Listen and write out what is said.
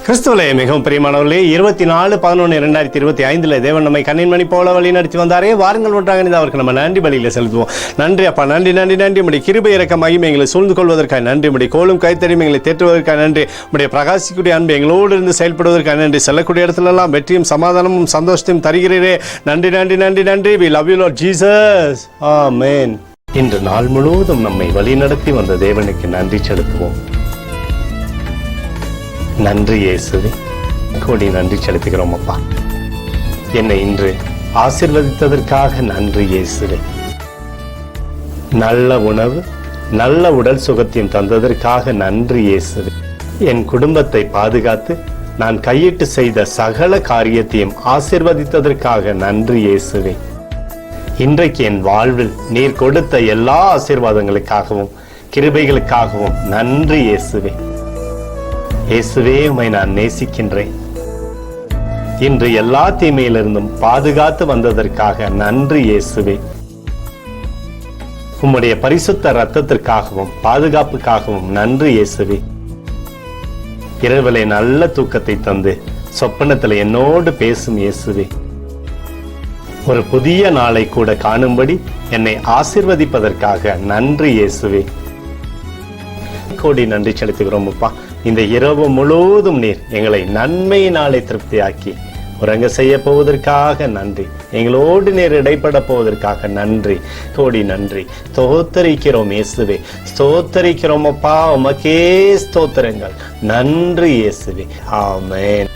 கிறிஸ்துவிலே மிகவும் பிரியமானவர்களே, 24/11/2025 தேவன் நம்மை கண்ணின் மணி போல வழி நடத்தி வந்தாரே. வாருங்கள் ஒன்றாக அவருக்கு நம்ம நன்றி பலியில் செலுத்துவோம். நன்றி அப்பா, நன்றி நன்றி நன்றி. உடைய கிருபை இறக்க மகிமை எங்களை சூழ்ந்து கொள்வதற்காக நன்றி. உடைய கோலும் கைத்தறியும் எங்களை தேற்றுவதற்காக நன்றி. உடைய பிரகாசிக்கூடிய அன்பு எங்களோடு இருந்து செயல்படுவதற்காக நன்றி. செல்லக்கூடிய இடத்துலலாம் வெற்றியும் சமாதானமும் சந்தோஷத்தையும் தருகிறீரே. நன்றி நன்றி நன்றி நன்றி. We love you Lord Jesus. Amen. இன்று நாள் முழுவதும் நம்மை வழி நடத்தி வந்த தேவனுக்கு நன்றி செலுத்துவோம். நன்றி இயேசுவே, கோடி நன்றி செலுத்துகிறோம் அப்பா. என்னை இன்று ஆசீர்வதித்ததற்காக நன்றி இயேசுவே. நல்ல உணவு, நல்ல உடல் சுகத்தையும் தந்ததற்காக நன்றி இயேசுவே. என் குடும்பத்தை பாதுகாத்து நான் கையிட்டு செய்த சகல காரியத்தையும் ஆசீர்வதித்ததற்காக நன்றி இயேசுவே. இன்றைக்கு என் வாழ்வில் நீர் கொடுத்த எல்லா ஆசீர்வாதங்களுக்காகவும் கிருபைகளுக்காகவும் நன்றி இயேசுவே. இயேசுவே, உம்மை நான் நேசிக்கின்றேன். இன்று எல்லா தீமையிலிருந்தும் பாதுகாத்து வந்ததற்காக நன்றி இயேசுவே. உம்முடைய பரிசுத்த இரத்தத்திற்காகவும் பாதுகாப்புக்காகவும் நன்றி இயேசுவே. இரவிலே நல்ல தூக்கத்தை தந்து சொப்பனத்தில் என்னோடு பேசும் இயேசுவே. ஒரு புதிய நாளை கூட காணும்படி என்னை ஆசீர்வதிப்பதற்காக நன்றி இயேசுவே. கோடி நன்றி செலுத்துகிறோம் அப்பா. இந்த இரவு முழுவதும் நீர் எங்களை நன்மையினாலே திருப்தியாக்கி உறங்க செய்ய போவதற்காக நன்றி. எங்களோடு நீர் இடைப்பட போவதற்காக நன்றி. கோடி நன்றி. ஸ்தோத்தரிக்கிறோம் இயேசுவே, ஸ்தோத்தரிக்கிறோம் அப்பா. உமக்கே ஸ்தோத்திரங்கள். நன்றி இயேசுவே. ஆமென்.